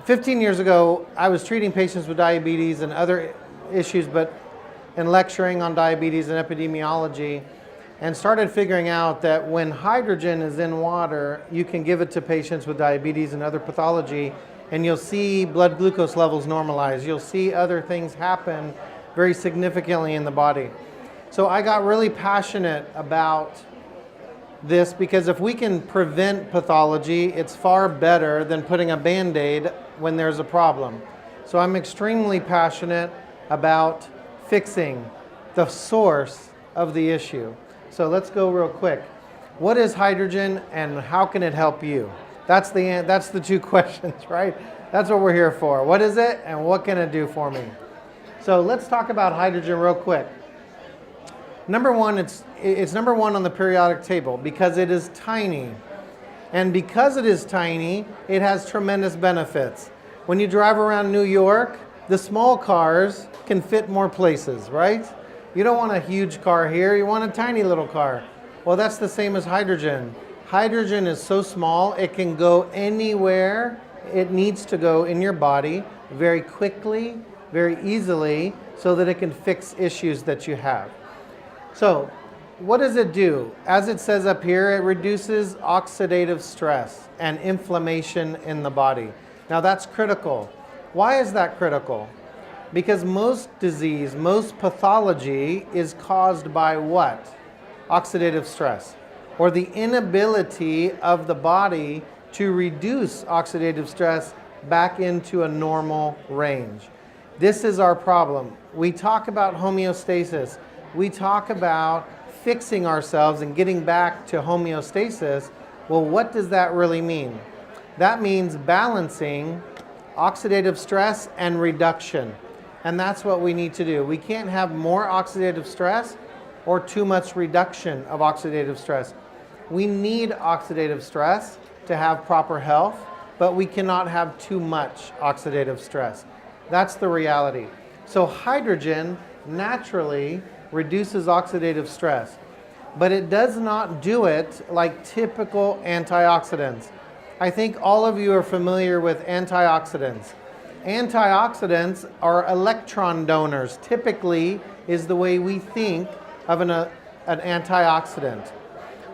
15 years ago, I was treating patients with diabetes and other issues, and lecturing on diabetes and epidemiology, and started figuring out that when hydrogen is in water, you can give it to patients with diabetes and other pathology, and you'll see blood glucose levels normalize. You'll see other things happen very significantly in the body. So I got really passionate about this because if we can prevent pathology, it's far better than putting a Band-Aid when there's a problem. So I'm extremely passionate about fixing the source of the issue. So let's go real quick. What is hydrogen and how can it help you? That's the two questions, right? That's what we're here for. What is it and what can it do for me? So let's talk about hydrogen real quick. Number one, it's number one on the periodic table because it is tiny. And because it is tiny, it has tremendous benefits. When you drive around New York, the small cars can fit more places, right? You don't want a huge car here, you want a tiny little car. Well, that's the same as hydrogen. Hydrogen is so small, it can go anywhere it needs to go in your body very quickly, very easily, so that it can fix issues that you have. So, what does it do? As it says up here, it reduces oxidative stress and inflammation in the body. Now that's critical. Why is that critical? Because most disease, most pathology is caused by what? Oxidative stress, or the inability of the body to reduce oxidative stress back into a normal range. This is our problem. We talk about homeostasis. We talk about fixing ourselves and getting back to homeostasis. Well, what does that really mean? That means balancing oxidative stress and reduction. And that's what we need to do. We can't have more oxidative stress or too much reduction of oxidative stress. We need oxidative stress to have proper health, but we cannot have too much oxidative stress. That's the reality. So hydrogen naturally reduces oxidative stress, but it does not do it like typical antioxidants. I think all of you are familiar with antioxidants. Antioxidants are electron donors, typically is the way we think of an antioxidant.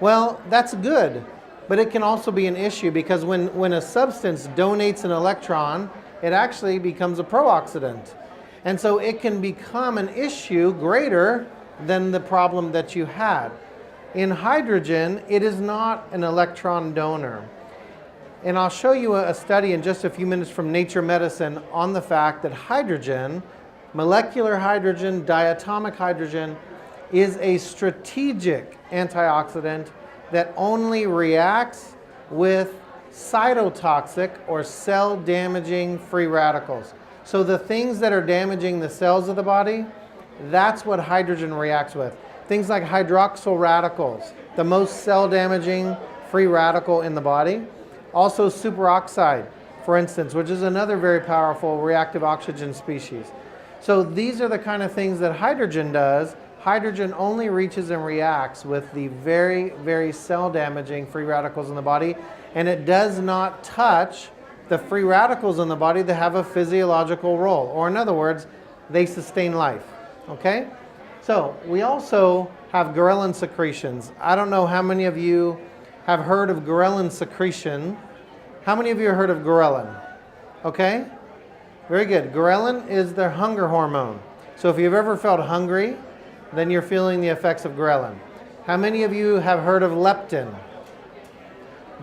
Well, that's good, but it can also be an issue because when a substance donates an electron, it actually becomes a pro-oxidant. And so it can become an issue greater than the problem that you had. In hydrogen, it is not an electron donor. And I'll show you a study in just a few minutes from Nature Medicine on the fact that hydrogen, molecular hydrogen, diatomic hydrogen, is a strategic antioxidant that only reacts with cytotoxic or cell-damaging free radicals. So the things that are damaging the cells of the body, that's what hydrogen reacts with. Things like hydroxyl radicals, the most cell-damaging free radical in the body. Also superoxide, for instance, which is another very powerful reactive oxygen species. So these are the kind of things that hydrogen does. Hydrogen only reaches and reacts with the very, very cell-damaging free radicals in the body, and it does not touch the free radicals in the body that have a physiological role, or in other words, they sustain life, okay? So we also have ghrelin secretions. I don't know how many of you have heard of ghrelin secretion. How many of you have heard of ghrelin? Okay, very good. Ghrelin is the hunger hormone. So if you've ever felt hungry, then you're feeling the effects of ghrelin. How many of you have heard of leptin?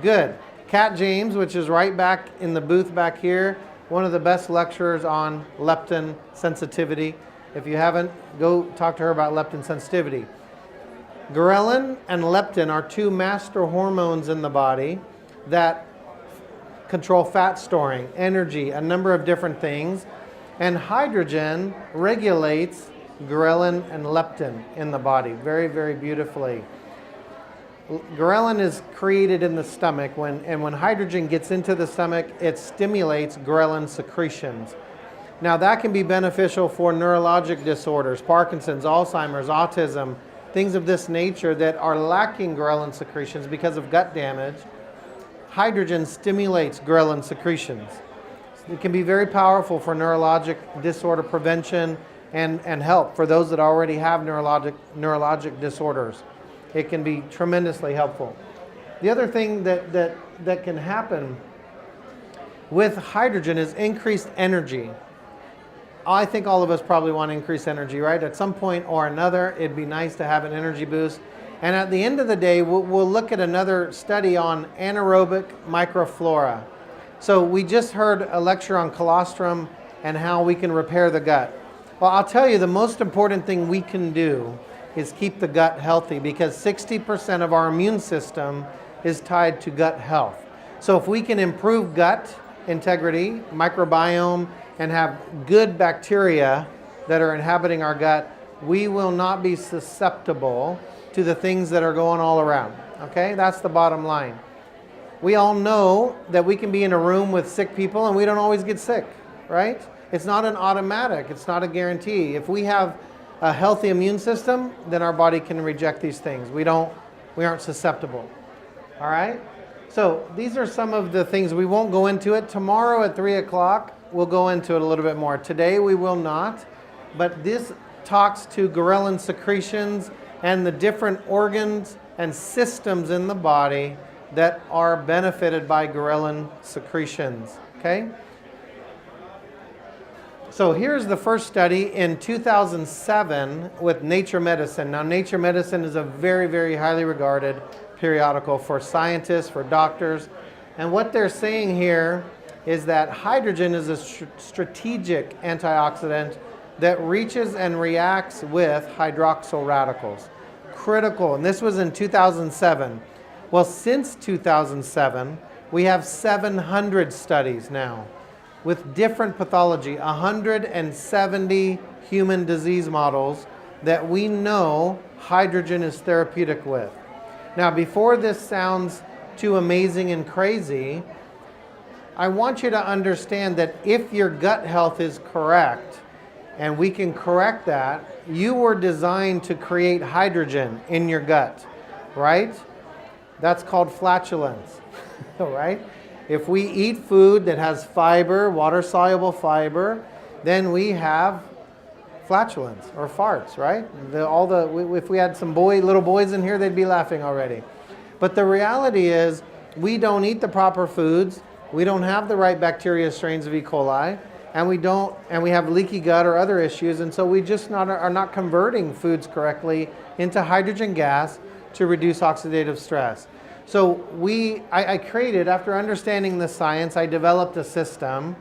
Good. Kat James, which is right back in the booth back here, one of the best lecturers on leptin sensitivity. If you haven't, go talk to her about leptin sensitivity. Ghrelin and leptin are two master hormones in the body that control fat storing, energy, a number of different things. And hydrogen regulates ghrelin and leptin in the body very, very beautifully. Ghrelin is created in the stomach, and when hydrogen gets into the stomach, it stimulates ghrelin secretions. Now that can be beneficial for neurologic disorders, Parkinson's, Alzheimer's, autism, things of this nature that are lacking ghrelin secretions because of gut damage. Hydrogen stimulates ghrelin secretions. It can be very powerful for neurologic disorder prevention and help for those that already have neurologic disorders. It can be tremendously helpful. The other thing that can happen with hydrogen is increased energy. I think all of us probably want to increase energy, right? At some point or another, it'd be nice to have an energy boost. And at the end of the day, we'll look at another study on anaerobic microflora. So we just heard a lecture on colostrum and how we can repair the gut. Well, I'll tell you, the most important thing we can do is keep the gut healthy, because 60% of our immune system is tied to gut health. So if we can improve gut integrity, microbiome, and have good bacteria that are inhabiting our gut, we will not be susceptible to the things that are going all around. Okay, that's the bottom line. We all know that we can be in a room with sick people and we don't always get sick, right? It's not an automatic, it's not a guarantee. If we have a healthy immune system, then our body can reject these things. We aren't susceptible. All right? So these are some of the things. We won't go into it. Tomorrow at 3 o'clock, we'll go into it a little bit more. Today we will not, but this talks to ghrelin secretions and the different organs and systems in the body that are benefited by ghrelin secretions, okay? So here's the first study in 2007 with Nature Medicine. Now, Nature Medicine is a very, very highly regarded periodical for scientists, for doctors, and what they're saying here is that hydrogen is a strategic antioxidant that reaches and reacts with hydroxyl radicals. Critical, and this was in 2007. Well, since 2007, we have 700 studies now with different pathology, 170 human disease models that we know hydrogen is therapeutic with. Now, before this sounds too amazing and crazy, I want you to understand that if your gut health is correct, and we can correct that, you were designed to create hydrogen in your gut, right? That's called flatulence, right? If we eat food that has fiber, water-soluble fiber, then we have flatulence or farts, right? If we had some little boys in here, they'd be laughing already. But the reality is, we don't eat the proper foods, we don't have the right bacteria strains of E. coli, and we have leaky gut or other issues, and so we just are not converting foods correctly into hydrogen gas to reduce oxidative stress. So I created, after understanding the science, I developed a system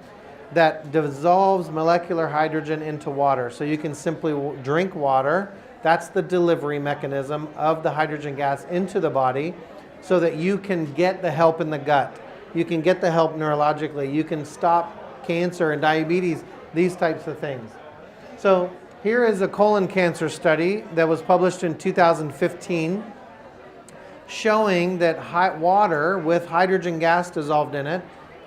that dissolves molecular hydrogen into water. So you can simply drink water. That's the delivery mechanism of the hydrogen gas into the body so that you can get the help in the gut. You can get the help neurologically. You can stop cancer and diabetes, these types of things. So here is a colon cancer study that was published in 2015 showing that water with hydrogen gas dissolved in it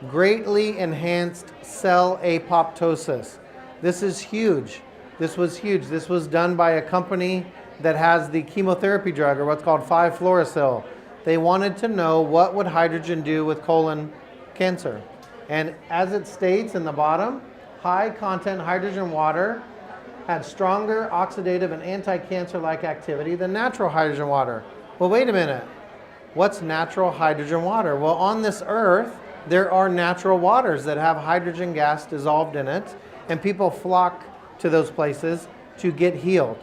greatly enhanced cell apoptosis. This is huge. This was huge. This was done by a company that has the chemotherapy drug, or what's called 5-fluorouracil. They wanted to know what would hydrogen do with colon cancer. And as it states in the bottom, high content hydrogen water had stronger oxidative and anti-cancer-like activity than natural hydrogen water. Well, wait a minute. What's natural hydrogen water? Well, on this earth, there are natural waters that have hydrogen gas dissolved in it, and people flock to those places to get healed.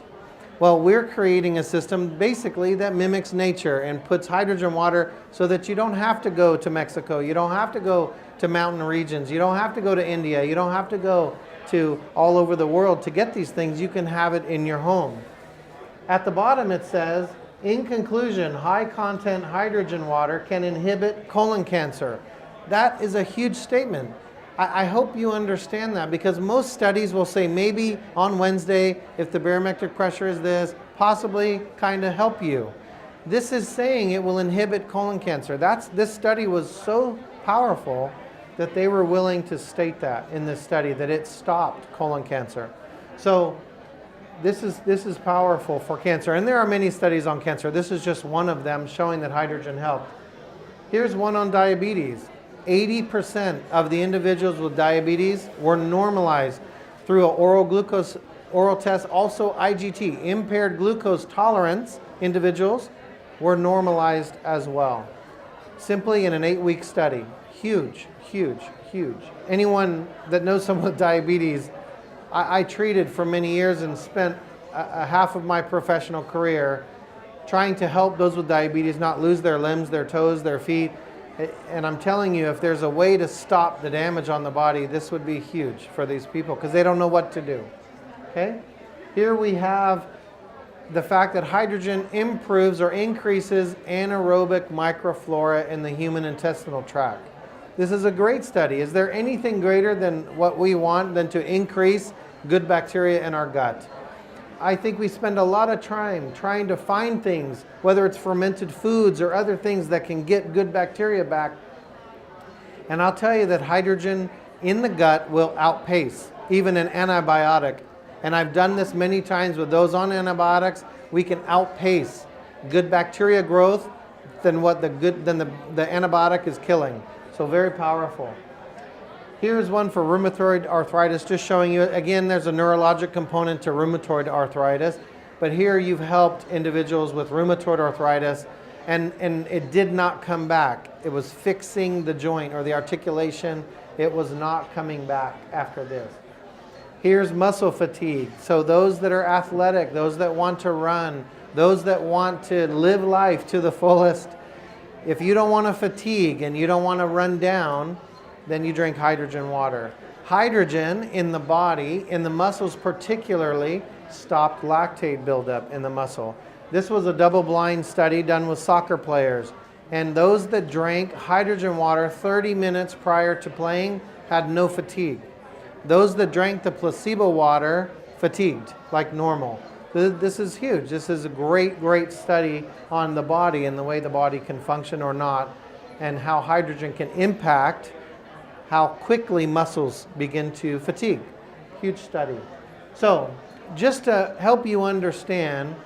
Well, we're creating a system basically that mimics nature and puts hydrogen water so that you don't have to go to Mexico, you don't have to go to mountain regions, you don't have to go to India, you don't have to go to all over the world to get these things. You can have it in your home. At the bottom it says, in conclusion, high content hydrogen water can inhibit colon cancer. That is a huge statement. I hope you understand that, because most studies will say maybe on Wednesday, if the barometric pressure is this, possibly kind of help you. This is saying it will inhibit colon cancer. This study was so powerful that they were willing to state that in this study, that it stopped colon cancer. So this is powerful for cancer. And there are many studies on cancer. This is just one of them showing that hydrogen helped. Here's one on diabetes. 80% of the individuals with diabetes were normalized through an oral test. Also IGT, impaired glucose tolerance individuals, were normalized as well. Simply in an 8-week study. Huge, huge, huge. Anyone that knows someone with diabetes, I treated for many years and spent a half of my professional career trying to help those with diabetes not lose their limbs, their toes, their feet. And I'm telling you, if there's a way to stop the damage on the body, this would be huge for these people because they don't know what to do. Okay? Here we have the fact that hydrogen improves or increases anaerobic microflora in the human intestinal tract. This is a great study. Is there anything greater than what we want than to increase good bacteria in our gut? I think we spend a lot of time trying to find things, whether it's fermented foods or other things that can get good bacteria back. And I'll tell you that hydrogen in the gut will outpace even an antibiotic. And I've done this many times with those on antibiotics. We can outpace good bacteria growth than what the antibiotic is killing. So very powerful. Here's one for rheumatoid arthritis, just showing you, again, there's a neurologic component to rheumatoid arthritis, but here you've helped individuals with rheumatoid arthritis, and it did not come back. It was fixing the joint or the articulation. It was not coming back after this. Here's muscle fatigue. So those that are athletic, those that want to run, those that want to live life to the fullest, if you don't want to fatigue and you don't want to run down, then you drink hydrogen water. Hydrogen in the body, in the muscles particularly, stopped lactate buildup in the muscle. This was a double-blind study done with soccer players. And those that drank hydrogen water 30 minutes prior to playing had no fatigue. Those that drank the placebo water fatigued like normal. This is huge. This is a great, great study on the body and the way the body can function or not, and how hydrogen can impact how quickly muscles begin to fatigue. Huge study. So, just to help you understand,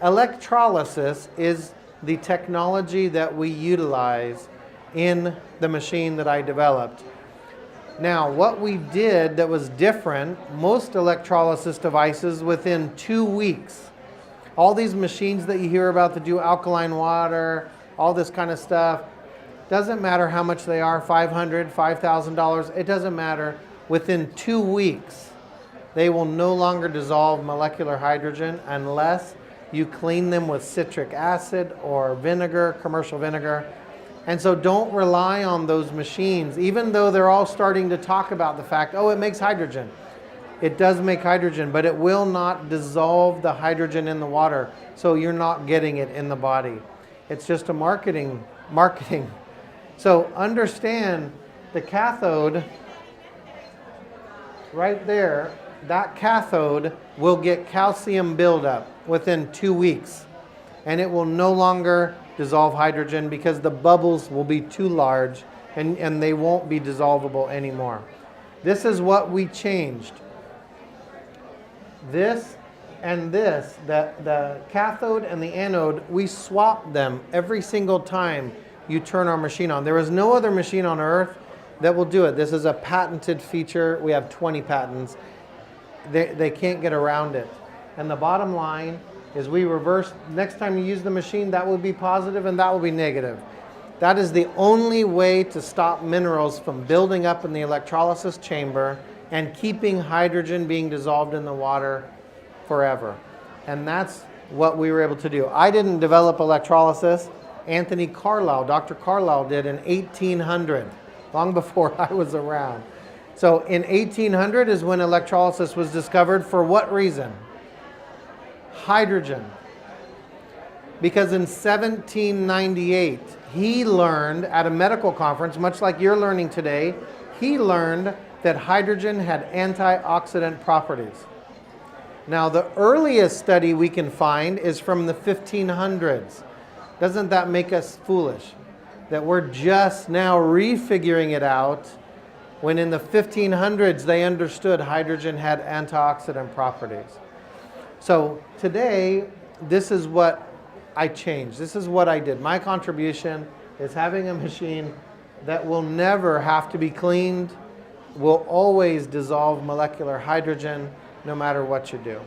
electrolysis is the technology that we utilize in the machine that I developed. Now, what we did that was different, most electrolysis devices within 2 weeks. All these machines that you hear about that do alkaline water, all this kind of stuff, doesn't matter how much they are, $500, $5,000, it doesn't matter. Within 2 weeks, they will no longer dissolve molecular hydrogen unless you clean them with citric acid or vinegar, commercial vinegar. And so don't rely on those machines, even though they're all starting to talk about the fact, oh, it makes hydrogen. It does make hydrogen, but it will not dissolve the hydrogen in the water, so you're not getting it in the body. It's just a marketing. So understand the cathode right there, that cathode will get calcium buildup within 2 weeks, and it will no longer dissolve hydrogen because the bubbles will be too large and they won't be dissolvable anymore. This is what we changed. This and this, the cathode and the anode, we swapped them every single time you turn our machine on. There is no other machine on earth that will do it. This is a patented feature. We have 20 patents. They can't get around it. And the bottom line is we reverse, next time you use the machine, that will be positive and that will be negative. That is the only way to stop minerals from building up in the electrolysis chamber and keeping hydrogen being dissolved in the water forever. And that's what we were able to do. I didn't develop electrolysis. Anthony Carlisle, Dr. Carlisle did in 1800, long before I was around. So in 1800 is when electrolysis was discovered. For what reason? Hydrogen. Because in 1798, he learned at a medical conference, much like you're learning today, he learned that hydrogen had antioxidant properties. Now, the earliest study we can find is from the 1500s. Doesn't that make us foolish? That we're just now refiguring it out when in the 1500s they understood hydrogen had antioxidant properties. So today, this is what I changed. This is what I did. My contribution is having a machine that will never have to be cleaned, will always dissolve molecular hydrogen no matter what you do.